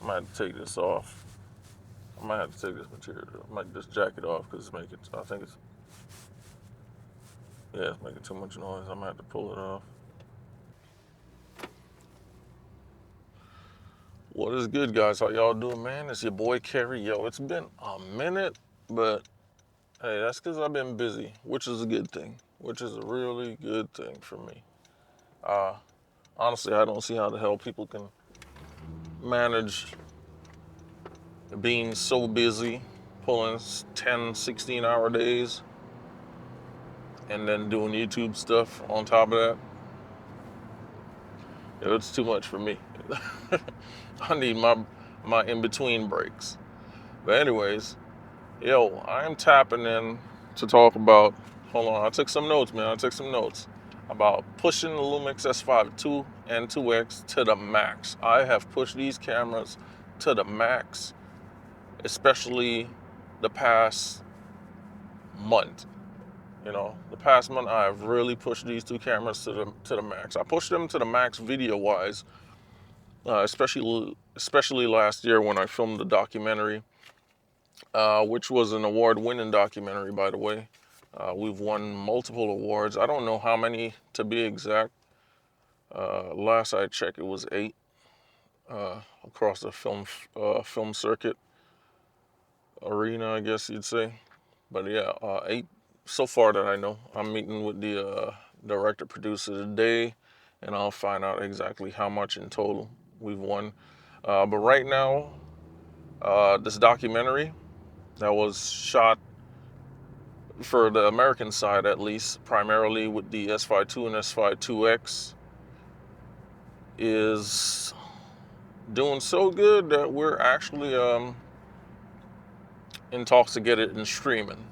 I might have to take this off. I might have to take this material. I might just jack it off because it's making. I think it's it's making too much noise. I might have to pull it off. What is good, guys? How y'all doing, man? It's your boy Kerry. Yo, it's been a minute, but hey, that's because I've been busy, which is a good thing. Which is a really good thing for me. Uh, Honestly, I don't see how the hell people can manage being so busy, pulling 10, 16-hour days, and then doing YouTube stuff on top of that. It's too much for me. I need my in-between breaks. But anyways, yo, I'm tapping in to talk about, hold on, I took some notes, man. I took some notes about pushing the Lumix S5II and 2X to the max. I have pushed these cameras to the max, especially the past month. The past month I have really pushed these two cameras to the max. I pushed them to the max video-wise, especially last year when I filmed the documentary, which was an award-winning documentary, by the way. We've won multiple awards. I don't know how many to be exact. Last I checked, it was 8 across the film circuit arena, I guess you'd say. But yeah, 8 so far that I know. I'm meeting with the director producer today, and I'll find out exactly how much in total we've won. But right now, this documentary that was shot for the American side, at least, primarily with the S5II and S5IIX, is doing so good that we're actually in talks to get it in streaming,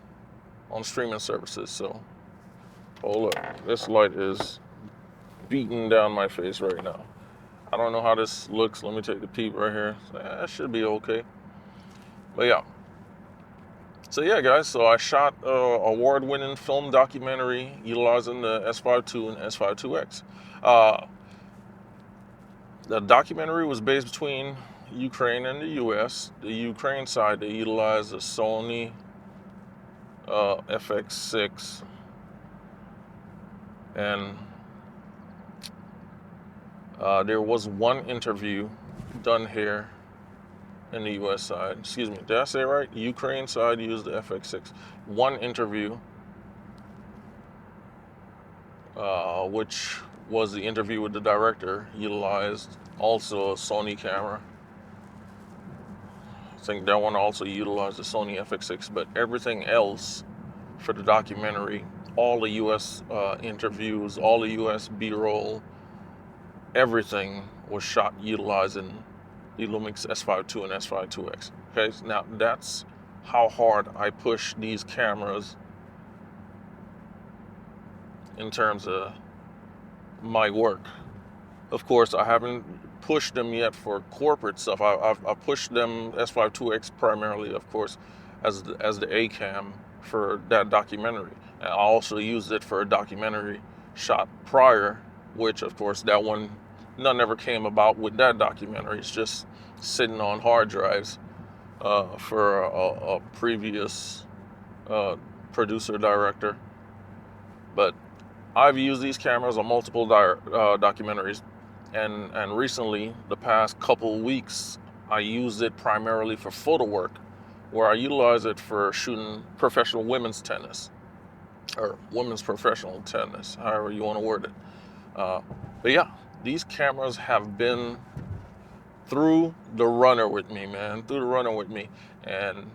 on streaming services. So, hold up, this light is beating down my face right now. I don't know how this looks. Let me take the peep right here. That should be okay. But yeah. So yeah, guys. So I shot an award-winning film documentary utilizing the S5II and S5IIX. The documentary was based between Ukraine and the U.S. The Ukraine side, they utilized a Sony FX6, and there was one interview done here in the U.S. side. Excuse me, did I say it right? The Ukraine side used the FX6. One interview, which was the interview with the director, utilized also a Sony camera. I think that one also utilized the Sony FX6, but everything else for the documentary, all the U.S. Interviews, all the U.S. B-roll, everything was shot utilizing the Lumix S5II and S5IIX. Okay, now that's how hard I push these cameras in terms of my work. Of course, I haven't pushed them yet for corporate stuff. I've pushed them S5IIX primarily, of course, as the A cam for that documentary. And I also used it for a documentary shot prior, which of course that one none ever came about with that documentary. It's just sitting on hard drives for a previous producer director. But I've used these cameras on multiple documentaries, and recently, the past couple weeks, I used it primarily for photo work, where I utilize it for shooting professional women's tennis, or women's professional tennis, however you want to word it. But yeah, these cameras have been through the runner with me, man, through the runner with me. And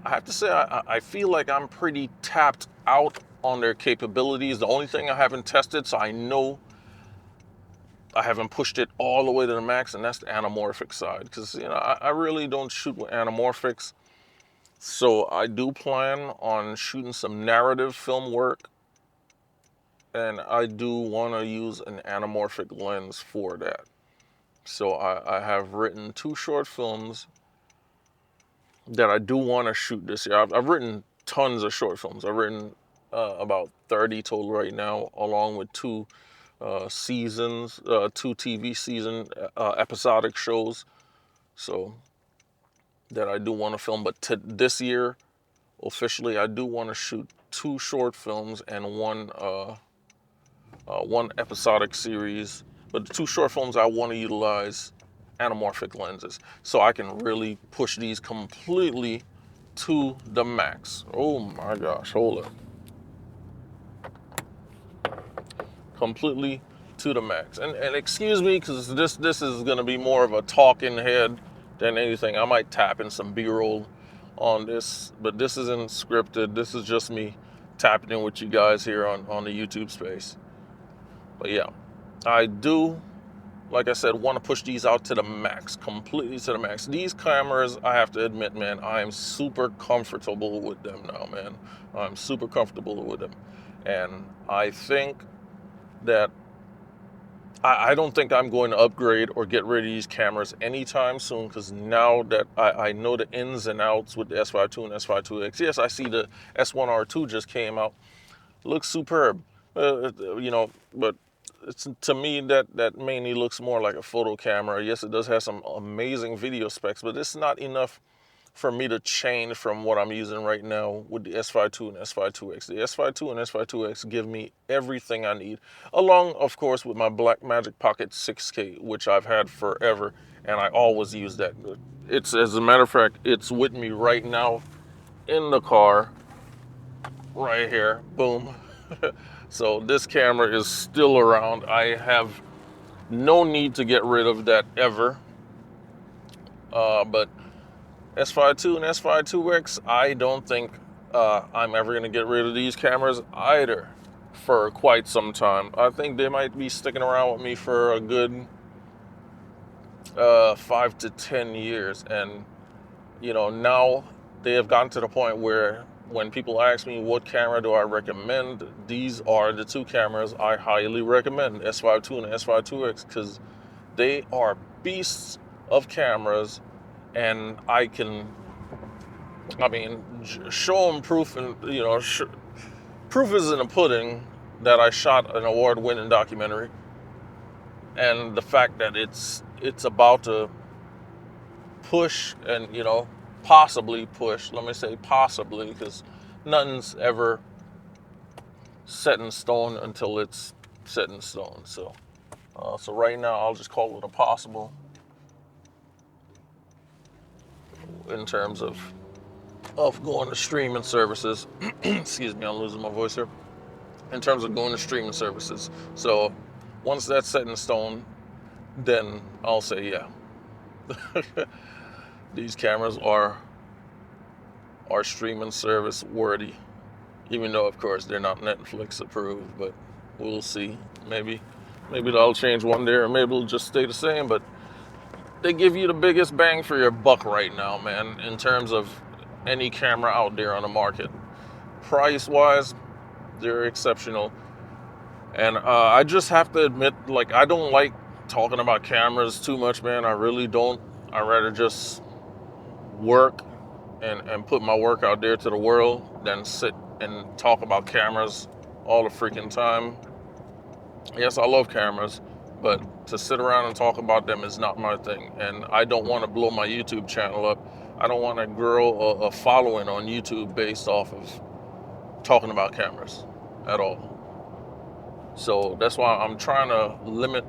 I have to say, I feel like I'm pretty tapped out on their capabilities. The only thing I haven't tested, so I know I haven't pushed it all the way to the max, and that's the anamorphic side. Because, I really don't shoot with anamorphics. So I do plan on shooting some narrative film work, and I do want to use an anamorphic lens for that. So I have written 2 short films that I do want to shoot this year. I've written tons of short films. I've written about 30 total right now, along with 2 seasons, 2 TV season episodic shows. So that I do want to film. But this year, officially, I do want to shoot 2 short films and one episodic series. But the 2 short films, I want to utilize anamorphic lenses so I can really push these completely to the max. Oh my gosh, hold up. Completely to the max. And excuse me, because this is going to be more of a talking head than anything. I might tap in some B-roll on this, but this isn't scripted. This is just me tapping in with you guys here on the YouTube space. But yeah, I do, like I said, want to push these out to the max, completely to the max. These cameras, I have to admit, man, I am super comfortable with them now, man. I'm super comfortable with them. And I think that I don't think I'm going to upgrade or get rid of these cameras anytime soon, because now that I know the ins and outs with the S5II and S5IIX. Yes, I see the S1R2 just came out. Looks superb. But it's, to me, that mainly looks more like a photo camera. Yes, it does have some amazing video specs, but it's not enough for me to change from what I'm using right now with the S5II and S5IIX. The S5II and S5IIX give me everything I need, along, of course, with my Blackmagic Pocket 6K, which I've had forever, and I always use that. It's, as a matter of fact, it's with me right now in the car, right here, boom. So this camera is still around. I have no need to get rid of that ever, but S5II and S5IIX, I don't think I'm ever going to get rid of these cameras either for quite some time. I think they might be sticking around with me for a good 5 to 10 years. And, now they have gotten to the point where when people ask me what camera do I recommend, these are the 2 cameras I highly recommend, S5II and S5IIX, because they are beasts of cameras. And show them proof, and proof is in the pudding that I shot an award-winning documentary, and the fact that it's about to push and possibly push. Let me say possibly, because nothing's ever set in stone until it's set in stone. So right now I'll just call it a possible in terms of going to streaming services. Excuse me, I'm losing my voice here. In terms of going to streaming services. So once that's set in stone, then I'll say, yeah, these cameras are streaming service worthy. Even though, of course, they're not Netflix approved, but we'll see. Maybe that'll change one day, or maybe it'll just stay the same. But they give you the biggest bang for your buck right now, man, in terms of any camera out there on the market. Price-wise, they're exceptional. And I just have to admit, like, I don't like talking about cameras too much, man. I really don't. I'd rather just work and put my work out there to the world than sit and talk about cameras all the freaking time. Yes, I love cameras, but to sit around and talk about them is not my thing. And I don't want to blow my YouTube channel up. I don't want to grow a following on YouTube based off of talking about cameras at all. So that's why I'm trying to limit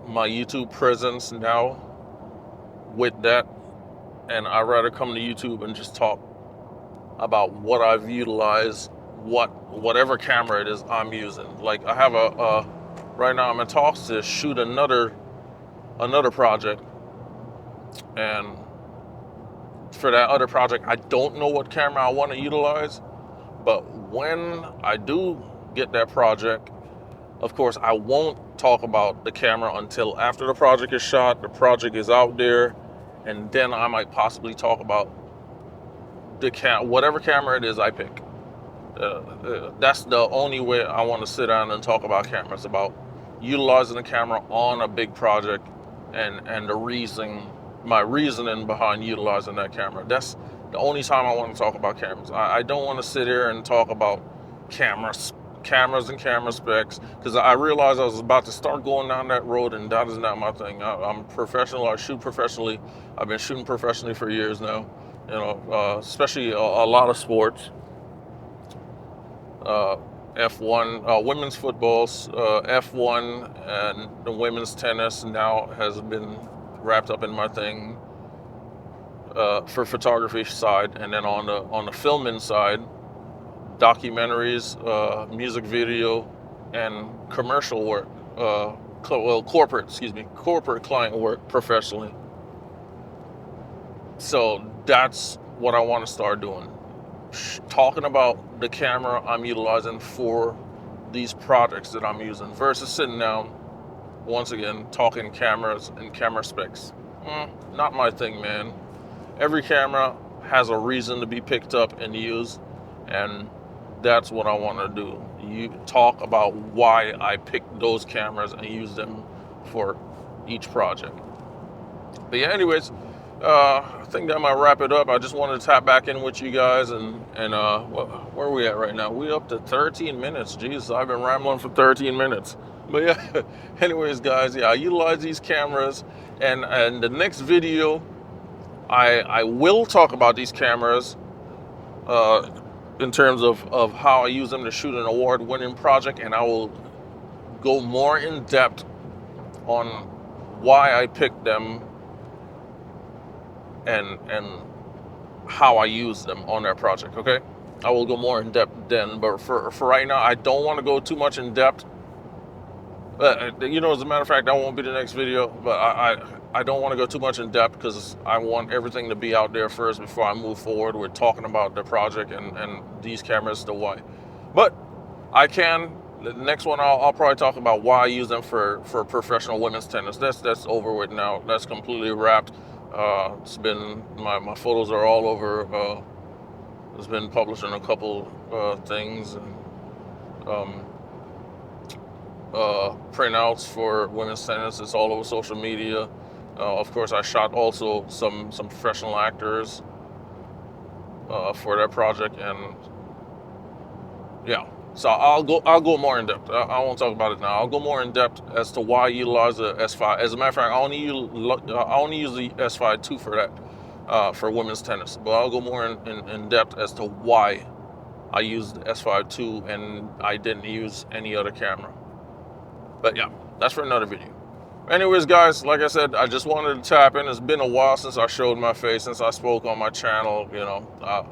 my YouTube presence now with that. And I'd rather come to YouTube and just talk about what I've utilized, whatever camera it is I'm using. Like, I have right now I'm in talks to shoot another project. And for that other project, I don't know what camera I want to utilize. But when I do get that project, of course, I won't talk about the camera until after the project is shot, the project is out there, and then I might possibly talk about whatever camera it is I pick. That's the only way I want to sit down and talk about cameras, about utilizing the camera on a big project, and my reasoning behind utilizing that camera. That's the only time I want to talk about cameras. I don't want to sit here and talk about camera cameras and camera specs, because I realized I was about to start going down that road, and that is not my thing. I'm professional. I shoot professionally. I've been shooting professionally for years now. You know, especially a lot of sports. Uh, F1, women's football, F1, and the women's tennis now has been wrapped up in my thing for photography side, and then on the filming side, documentaries, music video, and commercial work. Corporate client work professionally. So that's what I want to start doing. Talking about the camera I'm utilizing for these projects that I'm using versus sitting down, once again, talking cameras and camera specs. Not my thing, man. Every camera has a reason to be picked up and used, and that's what I want to do. You talk about why I picked those cameras and use them for each project. But yeah, anyways, I think that might wrap it up. I just wanted to tap back in with you guys, and where are we at right now? We up to 13 minutes. Jeez, I've been rambling for 13 minutes. But yeah, anyways, guys, yeah, I utilize these cameras, and the next video, I will talk about these cameras in terms of how I use them to shoot an award-winning project, and I will go more in depth on why I picked them and how I use them on that project. Okay, I will go more in depth then, but for right now, I don't want to go too much in depth. You know, as a matter of fact, that won't be the next video, but I don't want to go too much in depth because I want everything to be out there first before I move forward with talking about the project and these cameras, the why. But I can, the next one, I'll probably talk about why I use them for professional women's tennis. That's over with now. That's completely wrapped. It's been, my photos are all over. It's been published in a couple things, and printouts for women's tennis. It's all over social media. Of course, I shot also some professional actors for that project, and yeah. So I'll go more in depth. I won't talk about it now. I'll go more in depth as to why I utilize the S5. As a matter of fact, I only use the S5II for that, for women's tennis. But I'll go more in depth as to why I used the S5II and I didn't use any other camera. But yeah, that's for another video. Anyways, guys, like I said, I just wanted to tap in. It's been a while since I showed my face, since I spoke on my channel. You know, I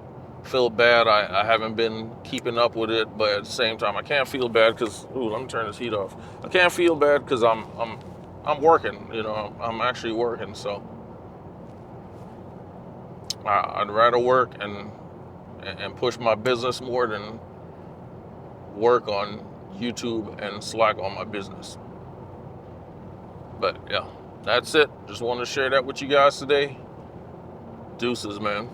feel bad. I haven't been keeping up with it, but at the same time, I can't feel bad because, let me turn this heat off. I can't feel bad because I'm working. You know, I'm actually working. So I'd rather work and push my business more than work on YouTube and slack on my business. But yeah, that's it. Just wanted to share that with you guys today. Deuces, man.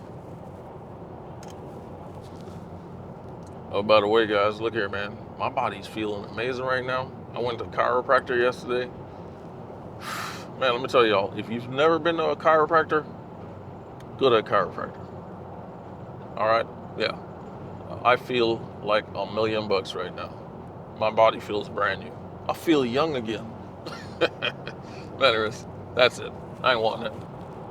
Oh, by the way, guys, look here, man. My body's feeling amazing right now. I went to a chiropractor yesterday. Man, let me tell y'all, if you've never been to a chiropractor, go to a chiropractor. All right? Yeah. I feel like $1 million right now. My body feels brand new. I feel young again. Anyways, that's it. I ain't wanting it.